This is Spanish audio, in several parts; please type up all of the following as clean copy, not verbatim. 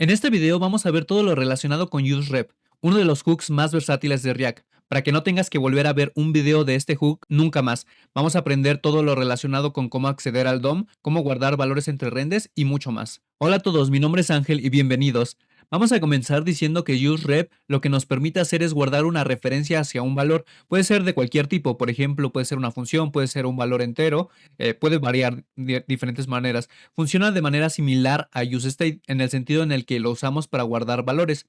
En este video vamos a ver todo lo relacionado con useRep, uno de los hooks más versátiles de React. Para que no tengas que volver a ver un video de este hook nunca más, vamos a aprender todo lo relacionado con cómo acceder al DOM, cómo guardar valores entre rendes y mucho más. Hola a todos, mi nombre es Ángel y bienvenidos. Vamos a comenzar diciendo que useRep lo que nos permite hacer es guardar una referencia hacia un valor. Puede ser de cualquier tipo, por ejemplo, puede ser una función, puede ser un valor entero, puede variar de diferentes maneras. Funciona de manera similar a useState en el sentido en el que lo usamos para guardar valores.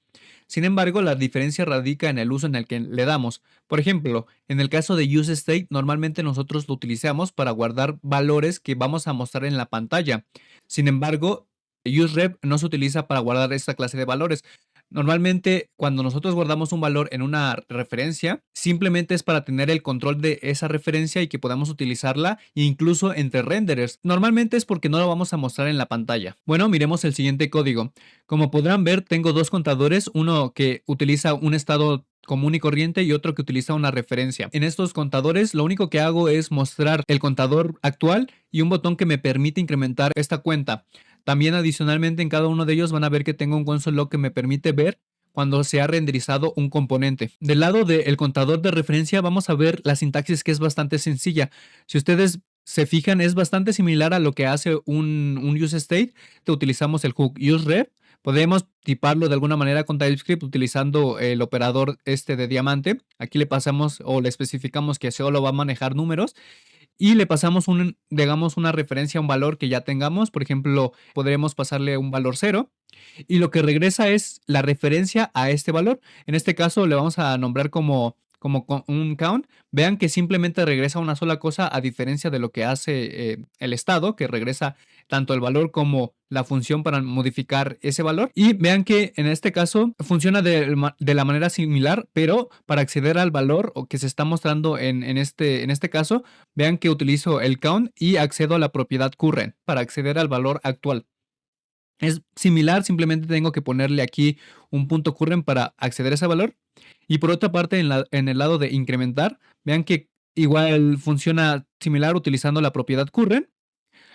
Sin embargo, la diferencia radica en el uso en el que le damos. Por ejemplo, en el caso de useState, normalmente nosotros lo utilizamos para guardar valores que vamos a mostrar en la pantalla. Sin embargo, useRep no se utiliza para guardar esta clase de valores. Normalmente, cuando nosotros guardamos un valor en una referencia, simplemente es para tener el control de esa referencia y que podamos utilizarla incluso entre renderers. Normalmente es porque no lo vamos a mostrar en la pantalla. Bueno, miremos el siguiente código. Como podrán ver, tengo dos contadores, uno que utiliza un estado común y corriente y otro que utiliza una referencia. En estos contadores lo único que hago es mostrar el contador actual y un botón que me permite incrementar esta cuenta. También adicionalmente en cada uno de ellos van a ver que tengo un console log que me permite ver cuando se ha renderizado un componente. Del lado del contador de referencia vamos a ver la sintaxis, que es bastante sencilla. Si ustedes se fijan, es bastante similar a lo que hace un useState. Utilizamos el hook useRep. Podemos tiparlo de alguna manera con TypeScript utilizando el operador de diamante. Aquí le pasamos o le especificamos que solo va a manejar números y le pasamos digamos, una referencia a un valor que ya tengamos. Por ejemplo, podremos pasarle un valor 0 y lo que regresa es la referencia a este valor. En este caso le vamos a nombrar como un count. Vean que simplemente regresa una sola cosa, a diferencia de lo que hace el estado, que regresa tanto el valor como la función para modificar ese valor. Y vean que en este caso funciona de la manera similar, pero para acceder al valor o que se está mostrando en este caso, vean que utilizo el count y accedo a la propiedad current para acceder al valor actual. Es similar, simplemente tengo que ponerle aquí un punto current para acceder a ese valor. Y por otra parte, en el lado de incrementar, vean que igual funciona similar utilizando la propiedad current.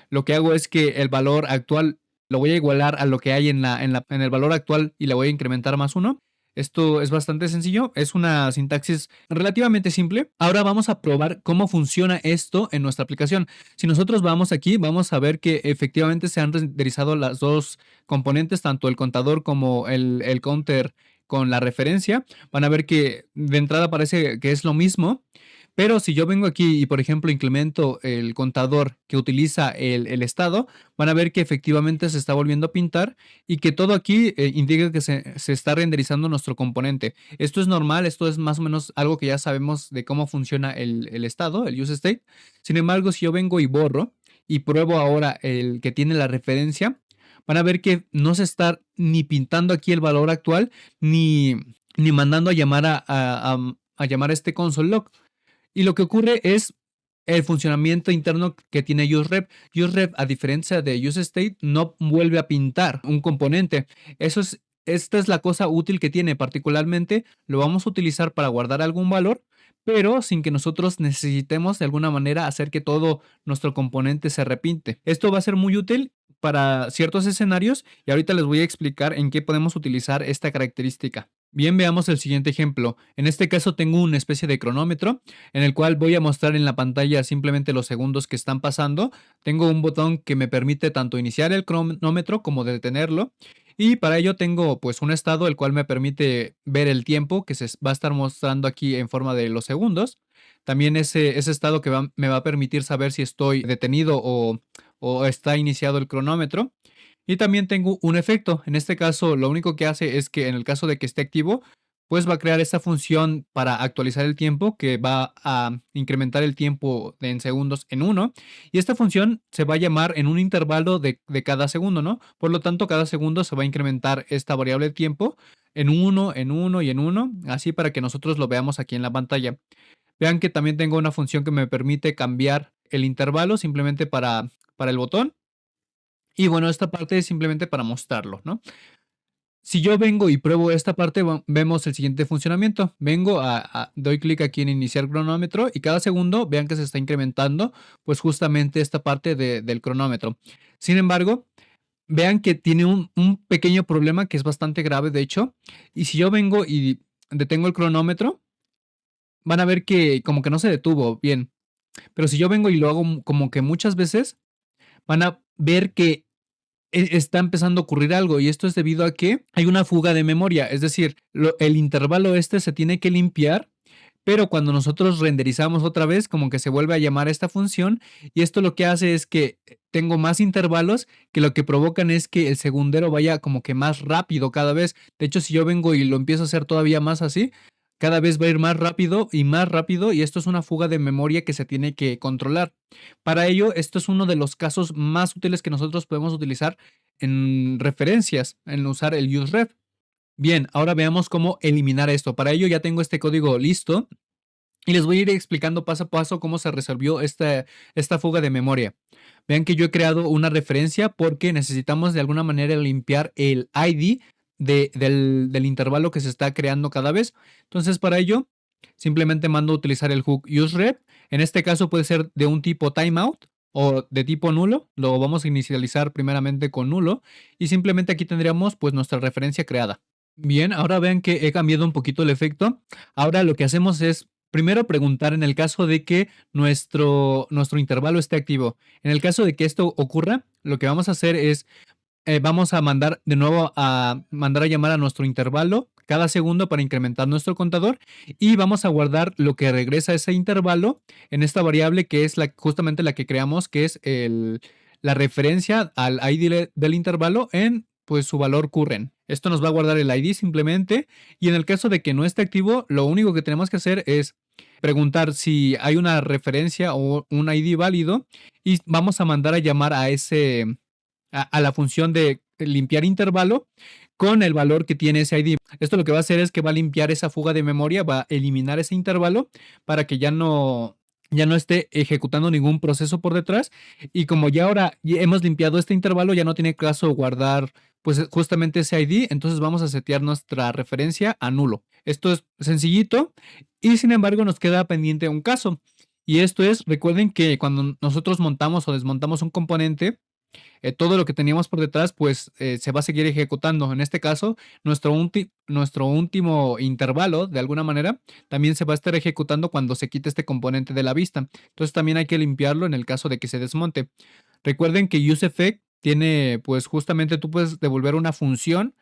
Lo que hago es que el valor actual lo voy a igualar a lo que hay en el valor actual y le voy a incrementar más 1. Esto es bastante sencillo, es una sintaxis relativamente simple. Ahora vamos a probar cómo funciona esto en nuestra aplicación. Si nosotros vamos aquí, vamos a ver que efectivamente se han renderizado las dos componentes, tanto el contador como el counter con la referencia. Van a ver que de entrada parece que es lo mismo. Pero si yo vengo aquí y, por ejemplo, incremento el contador que utiliza el estado, van a ver que efectivamente se está volviendo a pintar y que todo aquí indica que se está renderizando nuestro componente. Esto es normal, esto es más o menos algo que ya sabemos de cómo funciona el estado, el useState. Sin embargo, si yo vengo y borro y pruebo ahora el que tiene la referencia, van a ver que no se está ni pintando aquí el valor actual, ni mandando a llamar a llamar a este console log. Y lo que ocurre es el funcionamiento interno que tiene useRep. useRep, a diferencia de useState, no vuelve a pintar un componente. Esta es la cosa útil que tiene. Particularmente lo vamos a utilizar para guardar algún valor, pero sin que nosotros necesitemos de alguna manera hacer que todo nuestro componente se repinte. Esto va a ser muy útil para ciertos escenarios y ahorita les voy a explicar en qué podemos utilizar esta característica. Bien, veamos el siguiente ejemplo. En este caso tengo una especie de cronómetro en el cual voy a mostrar en la pantalla simplemente los segundos que están pasando. Tengo un botón que me permite tanto iniciar el cronómetro como detenerlo. Y para ello tengo pues un estado el cual me permite ver el tiempo que se va a estar mostrando aquí en forma de los segundos. También ese estado que me va a permitir saber si estoy detenido o está iniciado el cronómetro. Y también tengo un efecto. En este caso, lo único que hace es que en el caso de que esté activo, pues va a crear esta función para actualizar el tiempo que va a incrementar el tiempo en segundos en 1. Y esta función se va a llamar en un intervalo de cada segundo, ¿no? Por lo tanto, cada segundo se va a incrementar esta variable de tiempo en 1, en 1 y en 1, así para que nosotros lo veamos aquí en la pantalla. Vean que también tengo una función que me permite cambiar el intervalo simplemente para el botón. Y bueno, esta parte es simplemente para mostrarlo, ¿no? Si yo vengo y pruebo esta parte, vemos el siguiente funcionamiento. Vengo doy clic aquí en iniciar cronómetro y cada segundo vean que se está incrementando pues justamente esta parte del cronómetro. Sin embargo, vean que tiene un pequeño problema que es bastante grave, de hecho. Y si yo vengo y detengo el cronómetro, van a ver que como que no se detuvo bien. Pero si yo vengo y lo hago como que muchas veces, van a ver que está empezando a ocurrir algo, y esto es debido a que hay una fuga de memoria. Es decir, el intervalo este se tiene que limpiar, pero cuando nosotros renderizamos otra vez, como que se vuelve a llamar esta función, y esto lo que hace es que tengo más intervalos que lo que provocan es que el segundero vaya como que más rápido cada vez. De hecho, si yo vengo y lo empiezo a hacer todavía más así, cada vez va a ir más rápido, y esto es una fuga de memoria que se tiene que controlar. Para ello, esto es uno de los casos más útiles que nosotros podemos utilizar en referencias, en usar el useref. Bien, ahora veamos cómo eliminar esto. Para ello ya tengo este código listo y les voy a ir explicando paso a paso cómo se resolvió esta fuga de memoria. Vean que yo he creado una referencia porque necesitamos de alguna manera limpiar el ID del intervalo que se está creando cada vez. Entonces, para ello, simplemente mando a utilizar el hook useRef. En este caso puede ser de un tipo timeout o de tipo nulo. Lo vamos a inicializar primeramente con nulo y simplemente aquí tendríamos pues nuestra referencia creada. Bien, ahora vean que he cambiado un poquito el efecto. Ahora lo que hacemos es primero preguntar en el caso de que nuestro intervalo esté activo. En el caso de que esto ocurra, lo que vamos a hacer es, vamos a mandar de nuevo mandar a llamar a nuestro intervalo cada segundo para incrementar nuestro contador, y vamos a guardar lo que regresa ese intervalo en esta variable que es justamente la que creamos, que es la referencia al ID del intervalo en pues su valor current. Esto nos va a guardar el ID simplemente, y en el caso de que no esté activo, lo único que tenemos que hacer es preguntar si hay una referencia o un ID válido, y vamos a mandar a llamar a la función de limpiar intervalo con el valor que tiene ese ID. Esto lo que va a hacer es que va a limpiar esa fuga de memoria, va a eliminar ese intervalo para que ya no esté ejecutando ningún proceso por detrás, y como ya ahora ya hemos limpiado este intervalo, ya no tiene caso guardar pues justamente ese ID, entonces vamos a setear nuestra referencia a nulo. Esto es sencillito, y sin embargo nos queda pendiente un caso, y esto es, recuerden que cuando nosotros montamos o desmontamos un componente, todo lo que teníamos por detrás pues se va a seguir ejecutando. En este caso, nuestro último intervalo, de alguna manera, también se va a estar ejecutando cuando se quite este componente de la vista. Entonces también hay que limpiarlo en el caso de que se desmonte. Recuerden que useEffect tiene, pues justamente tú puedes devolver una función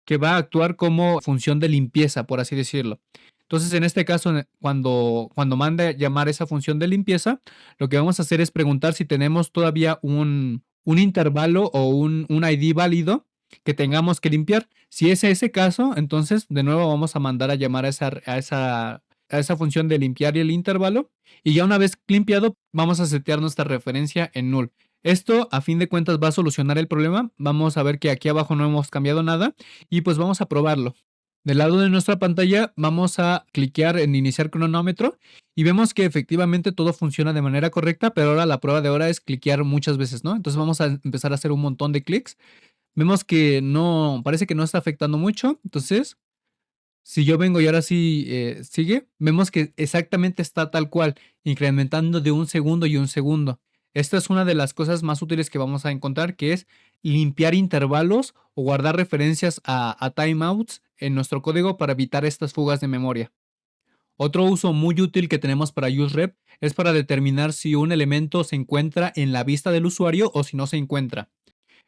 que va a actuar como función de limpieza, por así decirlo. Entonces, en este caso, cuando mande llamar esa función de limpieza, lo que vamos a hacer es preguntar si tenemos todavía un intervalo o un ID válido que tengamos que limpiar. Si es ese caso, entonces de nuevo vamos a mandar a llamar a esa función de limpiar el intervalo, y ya una vez limpiado, vamos a setear nuestra referencia en null. Esto, a fin de cuentas, va a solucionar el problema. Vamos a ver que aquí abajo no hemos cambiado nada, y pues vamos a probarlo. Del lado de nuestra pantalla vamos a cliquear en iniciar cronómetro y vemos que efectivamente todo funciona de manera correcta, pero ahora la prueba de ahora es cliquear muchas veces, ¿no? Entonces vamos a empezar a hacer un montón de clics. Vemos que no, parece que no está afectando mucho. Entonces, si yo vengo y ahora sí sigue, vemos que exactamente está tal cual, incrementando de un segundo y un segundo. Esta es una de las cosas más útiles que vamos a encontrar, que es limpiar intervalos o guardar referencias a timeouts en nuestro código para evitar estas fugas de memoria. Otro uso muy útil que tenemos para useRef es para determinar si un elemento se encuentra en la vista del usuario o si no se encuentra.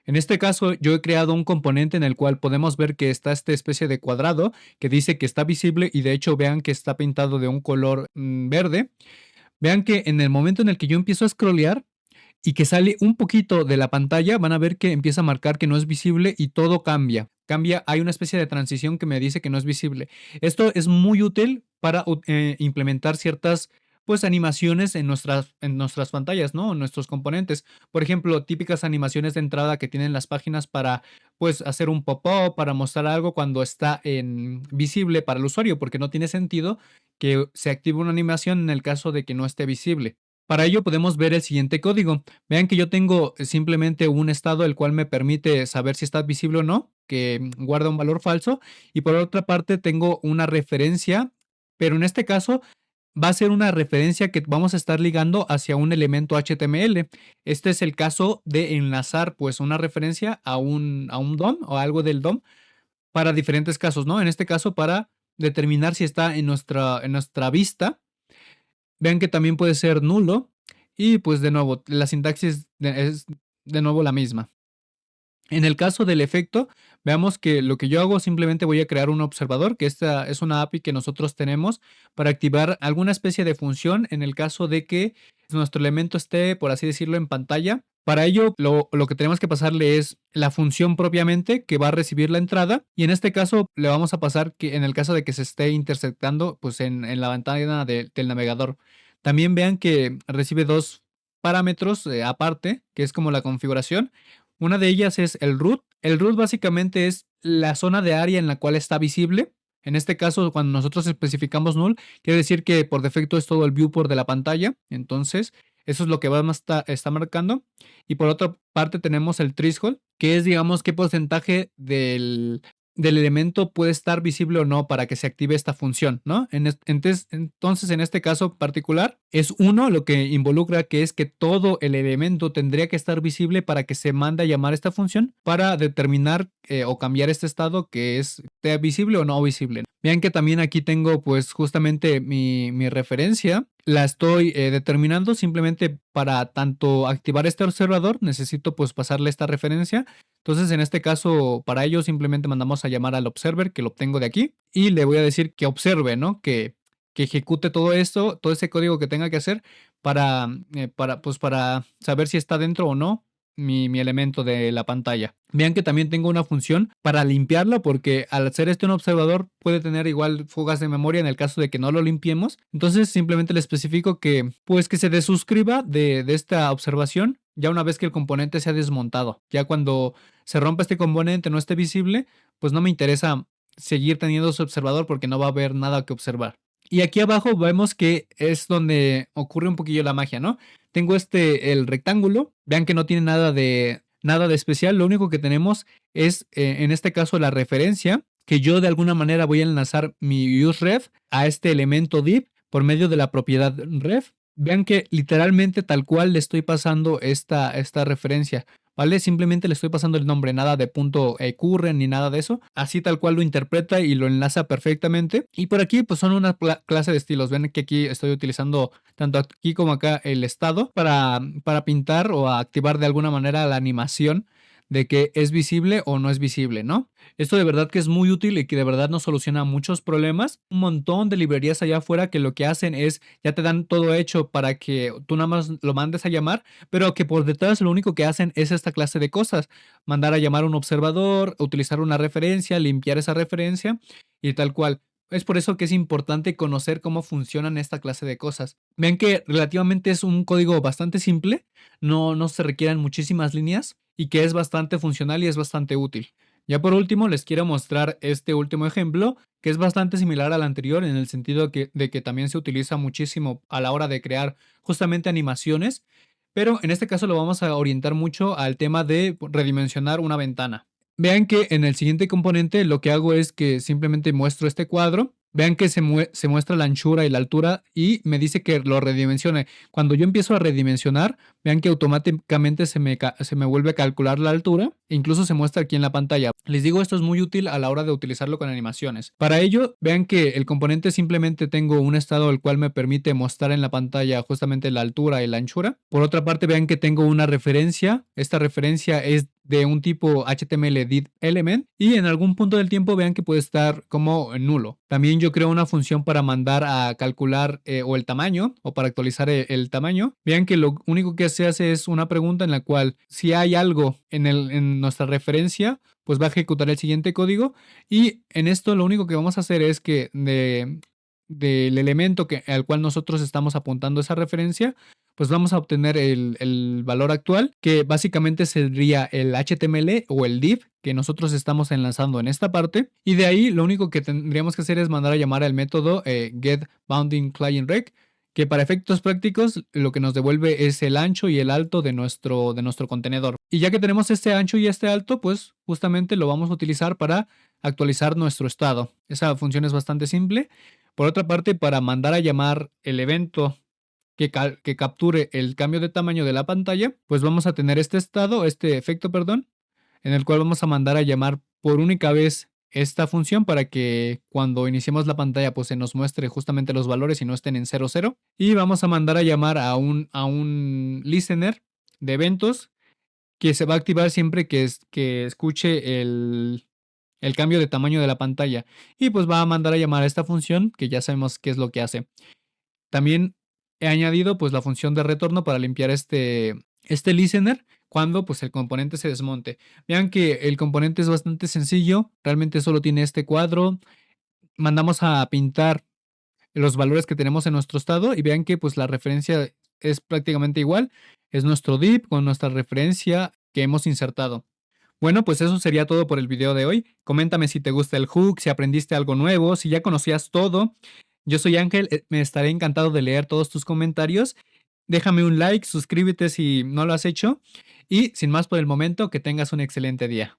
En este caso, yo he creado un componente en el cual podemos ver que está esta especie de cuadrado que dice que está visible, y de hecho vean que está pintado de un color verde. Vean que en el momento en el que yo empiezo a scrollear y que sale un poquito de la pantalla, van a ver que empieza a marcar que no es visible y todo cambia. Hay una especie de transición que me dice que no es visible. Esto es muy útil para implementar ciertas pues animaciones en nuestras pantallas, ¿no? En nuestros componentes. Por ejemplo, típicas animaciones de entrada que tienen las páginas para pues hacer un pop-up, para mostrar algo cuando está en visible para el usuario, porque no tiene sentido que se active una animación en el caso de que no esté visible. Para ello podemos ver el siguiente código. Vean que yo tengo simplemente un estado el cual me permite saber si está visible o no, que guarda un valor falso, y por otra parte tengo una referencia, pero en este caso va a ser una referencia que vamos a estar ligando hacia un elemento HTML. Este es el caso de enlazar pues una referencia a un DOM o algo del DOM para diferentes casos, ¿no? En este caso para determinar si está en nuestra vista. Vean que también puede ser nulo y pues de nuevo la sintaxis es de nuevo la misma. En el caso del efecto, veamos que lo que yo hago simplemente voy a crear un observador, que esta es una API que nosotros tenemos para activar alguna especie de función en el caso de que nuestro elemento esté, por así decirlo, en pantalla. Para ello, lo que tenemos que pasarle es la función propiamente que va a recibir la entrada y en este caso le vamos a pasar que en el caso de que se esté intersectando pues en la ventana del navegador. También vean que recibe dos parámetros aparte, que es como la configuración. Una de ellas es el root. El root básicamente es la zona de área en la cual está visible. En este caso, cuando nosotros especificamos null, quiere decir que por defecto es todo el viewport de la pantalla. Entonces, eso es lo que está marcando. Y por otra parte tenemos el threshold, que es, digamos, qué porcentaje del elemento puede estar visible o no para que se active esta función, ¿no? Entonces, en este caso particular, es 1 lo que involucra que es que todo el elemento tendría que estar visible para que se mande a llamar esta función para determinar o cambiar este estado que esté visible o no visible. Vean que también aquí tengo pues justamente mi referencia. La estoy determinando simplemente para tanto activar este observador, necesito pues pasarle esta referencia. Entonces, en este caso, para ello simplemente mandamos a llamar al observer, que lo obtengo de aquí, y le voy a decir que observe, ¿no? Que ejecute todo esto, todo ese código que tenga que hacer para saber si está dentro o no mi elemento de la pantalla. Vean que también tengo una función para limpiarla porque al hacer un observador puede tener igual fugas de memoria en el caso de que no lo limpiemos. Entonces simplemente le especifico que pues que se desuscriba de esta observación ya una vez que el componente se ha desmontado. Ya cuando se rompa este componente no esté visible, pues no me interesa seguir teniendo su observador porque no va a haber nada que observar. Y aquí abajo vemos que es donde ocurre un poquillo la magia, ¿no? Tengo el rectángulo. Vean que no tiene nada de especial. Lo único que tenemos es, en este caso, la referencia, que yo de alguna manera voy a enlazar mi useRef a este elemento div por medio de la propiedad ref. Vean que literalmente tal cual le estoy pasando esta referencia. ¿Vale? Simplemente le estoy pasando el nombre, nada de punto curren ni nada de eso. Así tal cual lo interpreta y lo enlaza perfectamente. Y por aquí pues son una clase de estilos. Ven que aquí estoy utilizando tanto aquí como acá el estado para pintar o activar de alguna manera la animación de que es visible o no es visible, ¿no? Esto de verdad que es muy útil y que de verdad nos soluciona muchos problemas. Un montón de librerías allá afuera que lo que hacen es ya te dan todo hecho para que tú nada más lo mandes a llamar, pero que por detrás lo único que hacen es esta clase de cosas. Mandar a llamar a un observador, utilizar una referencia, limpiar esa referencia y tal cual. Es por eso que es importante conocer cómo funcionan esta clase de cosas. Ven que relativamente es un código bastante simple, no se requieren muchísimas líneas y que es bastante funcional y es bastante útil. Ya por último, les quiero mostrar este último ejemplo, que es bastante similar al anterior en el sentido de que también se utiliza muchísimo a la hora de crear justamente animaciones, pero en este caso lo vamos a orientar mucho al tema de redimensionar una ventana. Vean que en el siguiente componente lo que hago es que simplemente muestro este cuadro. Vean que se muestra la anchura y la altura y me dice que lo redimensione. Cuando yo empiezo a redimensionar, vean que automáticamente se me vuelve a calcular la altura e incluso se muestra aquí en la pantalla. Les digo, esto es muy útil a la hora de utilizarlo con animaciones. Para ello, vean que el componente simplemente tengo un estado el cual me permite mostrar en la pantalla justamente la altura y la anchura. Por otra parte, vean que tengo una referencia. Esta referencia es de un tipo HTML div element y en algún punto del tiempo vean que puede estar como nulo. También yo creo una función para mandar a calcular o el tamaño o para actualizar el tamaño. Vean que lo único que se hace es una pregunta en la cual si hay algo en nuestra referencia, pues va a ejecutar el siguiente código y en esto lo único que vamos a hacer es que del elemento al cual nosotros estamos apuntando esa referencia, pues vamos a obtener el valor actual, que básicamente sería el HTML o el div que nosotros estamos enlazando en esta parte. Y de ahí lo único que tendríamos que hacer es mandar a llamar al método getBoundingClientRec, que para efectos prácticos lo que nos devuelve es el ancho y el alto de nuestro contenedor. Y ya que tenemos este ancho y este alto, pues justamente lo vamos a utilizar para actualizar nuestro estado. Esa función es bastante simple. Por otra parte, para mandar a llamar el evento que capture el cambio de tamaño de la pantalla, pues vamos a tener este efecto, perdón, en el cual vamos a mandar a llamar por única vez esta función para que cuando iniciemos la pantalla pues se nos muestre justamente los valores y no estén en 00. Y vamos a mandar a llamar a un listener de eventos que se va a activar siempre que escuche el cambio de tamaño de la pantalla. Y pues va a mandar a llamar a esta función que ya sabemos qué es lo que hace. También he añadido pues la función de retorno para limpiar este listener cuando pues el componente se desmonte. Vean que el componente es bastante sencillo, realmente solo tiene este cuadro. Mandamos a pintar los valores que tenemos en nuestro estado y vean que pues la referencia es prácticamente igual. Es nuestro div con nuestra referencia que hemos insertado. Bueno, pues eso sería todo por el video de hoy. Coméntame si te gusta el hook, si aprendiste algo nuevo, si ya conocías todo. Yo soy Ángel, me estaré encantado de leer todos tus comentarios. Déjame un like, suscríbete si no lo has hecho y sin más por el momento, que tengas un excelente día.